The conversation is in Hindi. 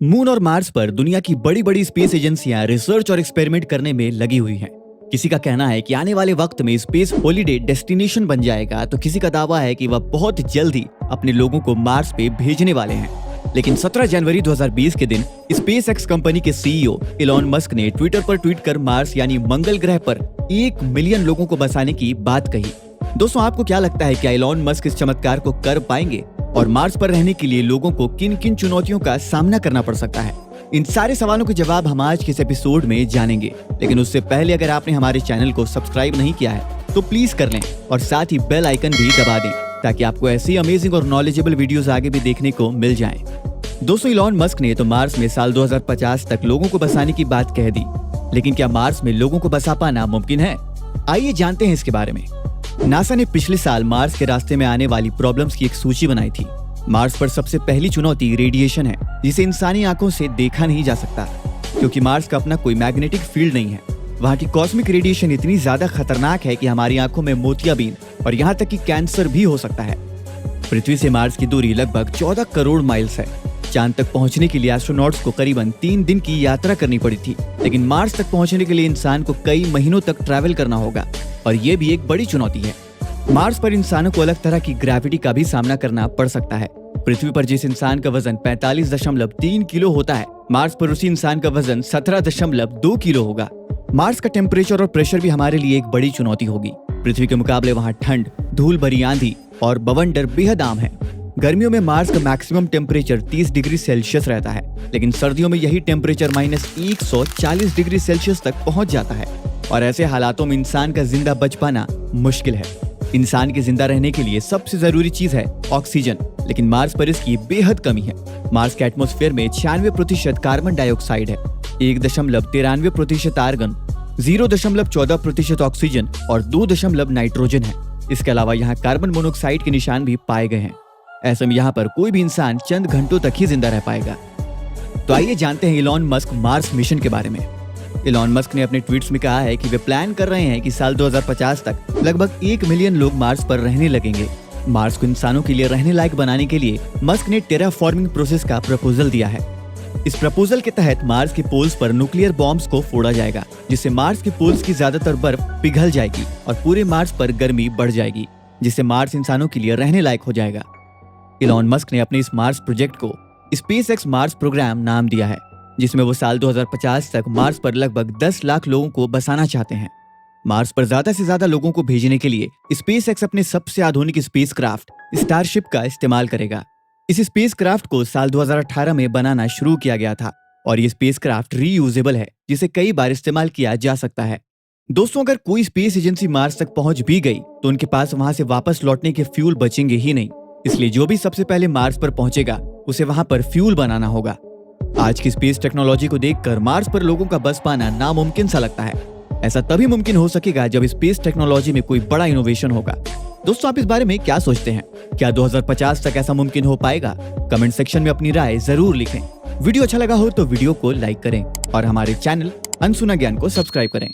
मून और मार्स पर दुनिया की बड़ी बड़ी स्पेस एजेंसियां रिसर्च और एक्सपेरिमेंट करने में लगी हुई हैं। किसी का कहना है कि आने वाले वक्त में स्पेस हॉलिडे डेस्टिनेशन बन जाएगा, तो किसी का दावा है कि वह बहुत जल्द ही अपने लोगों को मार्स पे भेजने वाले हैं। लेकिन 17 जनवरी 2020 के दिन स्पेस एक्स कंपनी के सीईओ इलॉन मस्क ने ट्विटर पर ट्वीट कर मार्स यानी मंगल ग्रह पर 1 मिलियन लोगों को बसाने की बात कही। दोस्तों, आपको क्या लगता है, क्या इलॉन मस्क इस चमत्कार को कर पाएंगे और मार्स पर रहने के लिए लोगों को किन किन चुनौतियों का सामना करना पड़ सकता है? इन सारे सवालों के जवाब हम आज के इस एपिसोड में जानेंगे। लेकिन उससे पहले अगर आपने हमारे चैनल को सब्सक्राइब नहीं किया है तो प्लीज कर लें और साथ ही बेल आइकन भी दबा दें, ताकि आपको ऐसी अमेजिंग और नॉलेजेबल वीडियोस आगे भी देखने को मिल जाएं। दोस्तों, इलॉन मस्क ने तो मार्स में साल 2050 तक लोगों को बसाने की बात कह दी, लेकिन क्या मार्स में लोगों को बसा पाना मुमकिन है? आइए जानते हैं इसके बारे में। नासा ने पिछले साल मार्स के रास्ते में आने वाली प्रॉब्लम्स की एक सूची बनाई थी। मार्स पर सबसे पहली चुनौती रेडिएशन है, जिसे इंसानी आंखों से देखा नहीं जा सकता, क्योंकि मार्स का अपना कोई मैग्नेटिक फील्ड नहीं है। वहाँ की कॉस्मिक रेडिएशन इतनी ज्यादा खतरनाक है कि हमारी आंखों में मोतियाबिंद और यहाँ तक कि कैंसर भी हो सकता है। पृथ्वी से मार्स की दूरी लगभग 14 करोड़ माइल्स है। चांद तक पहुंचने के लिए एस्ट्रोनॉट्स को करीबन 3 दिन की यात्रा करनी पड़ी थी, लेकिन मार्स तक पहुंचने के लिए इंसान को कई महीनों तक ट्रैवल करना होगा, और ये भी एक बड़ी चुनौती है। मार्स पर इंसानों को अलग तरह की ग्रेविटी का भी सामना करना पड़ सकता है। पृथ्वी पर जिस इंसान का वजन 45.3 किलो होता है, मार्स पर उसी इंसान का वजन 17.2 किलो होगा। मार्स का टेम्परेचर और प्रेशर भी हमारे लिए एक बड़ी चुनौती होगी। पृथ्वी के मुकाबले वहाँ ठंड, धूल भरी आंधी और बवंडर बेहद आम है। गर्मियों में मार्स का मैक्सिमम टेम्परेचर 30 डिग्री सेल्सियस रहता है, लेकिन सर्दियों में यही टेम्परेचर -140 डिग्री सेल्सियस तक पहुंच जाता है, और ऐसे हालातों में इंसान का जिंदा बच पाना मुश्किल है। इंसान के जिंदा रहने के लिए सबसे जरूरी चीज है ऑक्सीजन, लेकिन मार्स पर इसकी बेहद कमी है। मार्स के एटमॉस्फेयर में 96% कार्बन डाइऑक्साइड है, 1.93% आर्गन, 0.14% ऑक्सीजन और 2 नाइट्रोजन है। इसके अलावा यहाँ कार्बन मोनोऑक्साइड के निशान भी पाए गए हैं। ऐसे में यहाँ पर कोई भी इंसान चंद घंटों तक ही जिंदा रह पाएगा। तो आइए जानते हैं इलॉन मस्क मार्स मिशन के बारे में। इलॉन मस्क ने अपने ट्वीट्स में कहा है कि वे प्लान कर रहे हैं कि साल 2050 तक लगभग 1 मिलियन लोग मार्स पर रहने लगेंगे। मार्स को इंसानों के लिए रहने लायक बनाने के लिए मस्क ने टेराफॉर्मिंग प्रोसेस का प्रपोजल दिया है। इस प्रपोजल के तहत मार्स के पोल्स पर न्यूक्लियर बॉम्ब्स को फोड़ा जाएगा, जिससे मार्स के पोल्स की ज्यादातर बर्फ पिघल जाएगी और पूरे मार्स पर गर्मी बढ़ जाएगी, जिससे मार्स इंसानों के लिए रहने लायक हो जाएगा। इलॉन मस्क ने अपने इस मार्स प्रोजेक्ट को स्पेस एक्स मार्स प्रोग्राम नाम दिया है, जिसमें वो साल 2050 तक मार्स पर लगभग 10 लाख लोगों को बसाना चाहते हैं। मार्स पर ज्यादा से ज्यादा लोगों को भेजने के लिए स्पेस एक्स अपने सबसे आधुनिक स्पेसक्राफ्ट स्टारशिप का इस्तेमाल करेगा। इस स्पेसक्राफ्ट को साल 2018 में बनाना शुरू किया गया था, और ये स्पेसक्राफ्ट रीयूजेबल है, जिसे कई बार इस्तेमाल किया जा सकता है। दोस्तों, अगर कोई स्पेस एजेंसी मार्स तक पहुंच भी गई तो उनके पास वहां से वापस लौटने के फ्यूल बचेंगे ही नहीं, इसलिए जो भी सबसे पहले मार्स पर पहुंचेगा उसे वहां पर फ्यूल बनाना होगा। आज की स्पेस टेक्नोलॉजी को देखकर मार्स पर लोगों का बस पाना नामुमकिन सा लगता है। ऐसा तभी मुमकिन हो सकेगा जब स्पेस टेक्नोलॉजी में कोई बड़ा इनोवेशन होगा। दोस्तों, आप इस बारे में क्या सोचते हैं? क्या 2050 तक ऐसा मुमकिन हो पाएगा? कमेंट सेक्शन में अपनी राय जरूर लिखें। वीडियो अच्छा लगा हो तो वीडियो को लाइक करें और हमारे चैनल अनसुना ज्ञान को सब्सक्राइब करें।